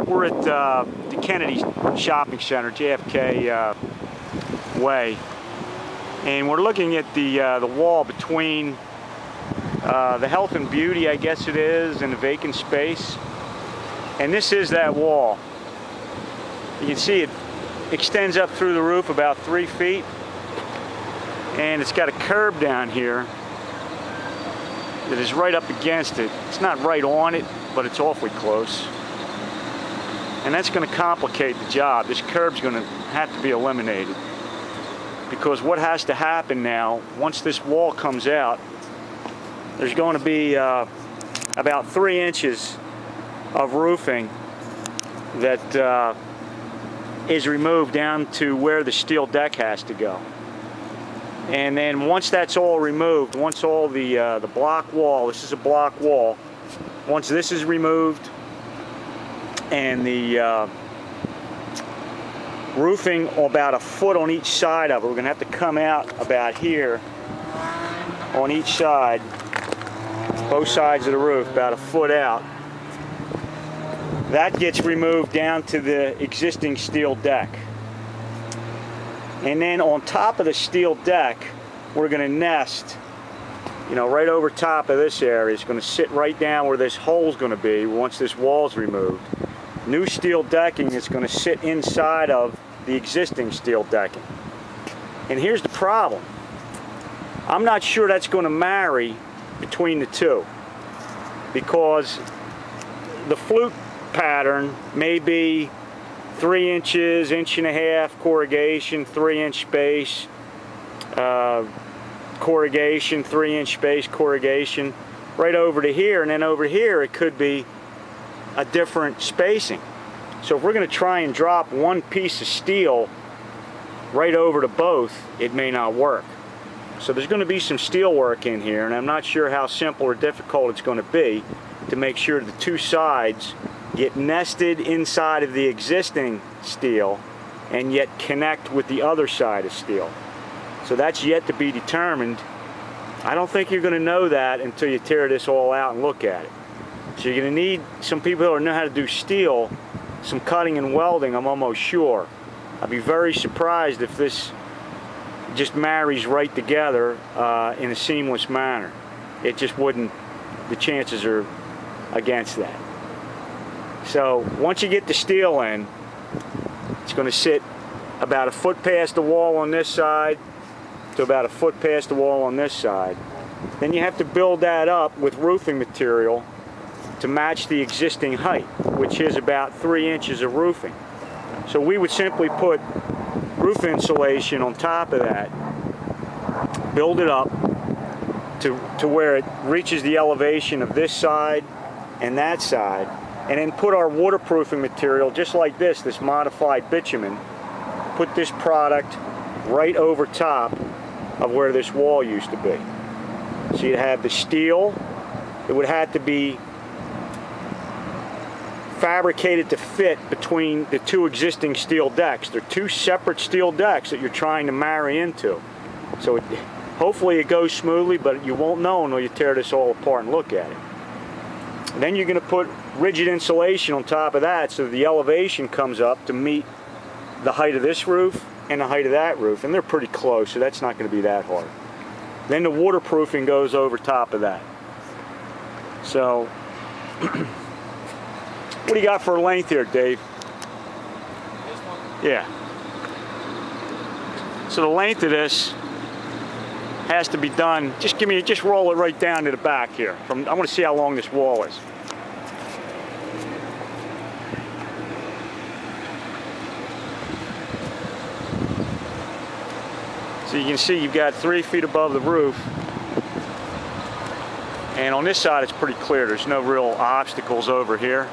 We're at the Kennedy Shopping Center, JFK Way, and we're looking at the wall between the Health and Beauty, I guess it is, and the vacant space. And this is that wall. You can see it extends up through the roof about 3 feet, and it's got a curb down here that is right up against it. It's not right on it, but it's awfully close. And that's going to complicate the job. This curb's going to have to be eliminated, because what has to happen now, once this wall comes out, there's going to be about 3 inches of roofing that is removed down to where the steel deck has to go. And then once that's all removed, once all the block wall, this is a block wall, once this is removed and the roofing about a foot on each side of it, we're going to have to come out about here on each side, both sides of the roof, about a foot out. That gets removed down to the existing steel deck. And then on top of the steel deck, we're going to nest, right over top of this area. It's going to sit right down where this hole's going to be once this wall's removed. New steel decking is going to sit inside of the existing steel decking. And here's the problem. I'm not sure that's going to marry between the two, because the flute pattern may be 3 inches, 1.5 inch corrugation, 3-inch space, corrugation, 3-inch space, corrugation, right over to here, and then over here it could be a different spacing. So if we're going to try and drop one piece of steel right over to both, it may not work. So there's going to be some steel work in here, and I'm not sure how simple or difficult it's going to be to make sure the two sides get nested inside of the existing steel and yet connect with the other side of steel. So that's yet to be determined. I don't think you're going to know that until you tear this all out and look at it. So you're going to need some people who know how to do steel, some cutting and welding, I'm almost sure. I'd be very surprised if this just marries right together in a seamless manner. It just wouldn't. The chances are against that. So once you get the steel in, it's going to sit about a foot past the wall on this side to about a foot past the wall on this side. Then you have to build that up with roofing material to match the existing height, which is about 3 inches of roofing. So we would simply put roof insulation on top of that, build it up to where it reaches the elevation of this side and that side, and then put our waterproofing material, just like this modified bitumen, put this product right over top of where this wall used to be. So you'd have the steel. It would have to be fabricated to fit between the two existing steel decks. They're two separate steel decks that you're trying to marry into. So hopefully it goes smoothly, but you won't know until you tear this all apart and look at it. And then you're going to put rigid insulation on top of that so the elevation comes up to meet the height of this roof and the height of that roof, and they're pretty close, so that's not going to be that hard. Then the waterproofing goes over top of that. So what do you got for a length here, Dave? This one? Yeah. So the length of this has to be done. Just roll it right down to the back here. I want to see how long this wall is. So you can see you've got 3 feet above the roof. And on this side it's pretty clear. There's no real obstacles over here.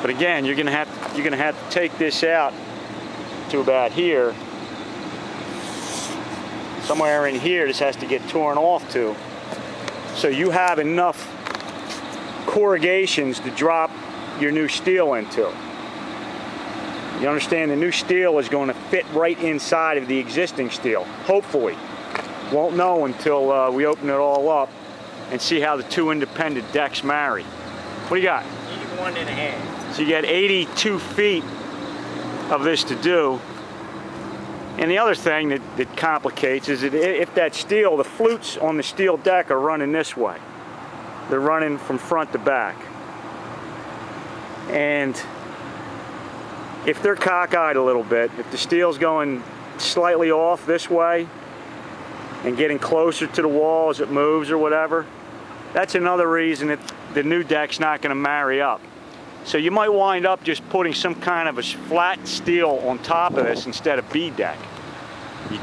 But again, you're gonna have to take this out to about here. Somewhere in here this has to get torn off to. So you have enough corrugations to drop your new steel into. You understand, the new steel is going to fit right inside of the existing steel, hopefully. Won't know until we open it all up and see how the two independent decks marry. What do you got? 81.5. So you got 82 feet of this to do. And the other thing that complicates is that if that steel, the flutes on the steel deck are running this way. They're running from front to back. And if they're cockeyed a little bit, if the steel's going slightly off this way and getting closer to the wall as it moves or whatever, that's another reason that the new deck's not going to marry up. So you might wind up just putting some kind of a flat steel on top of this instead of B-deck.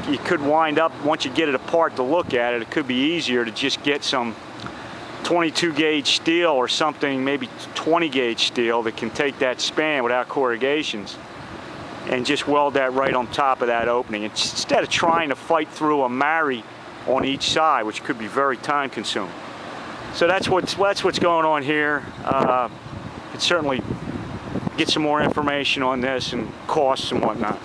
You could wind up, once you get it apart to look at it, it could be easier to just get some 22 gauge steel or something, maybe 20 gauge steel that can take that span without corrugations and just weld that right on top of that opening instead of trying to fight through a marry on each side, which could be very time consuming. So that's what's going on here. Could certainly get some more information on this and costs and whatnot.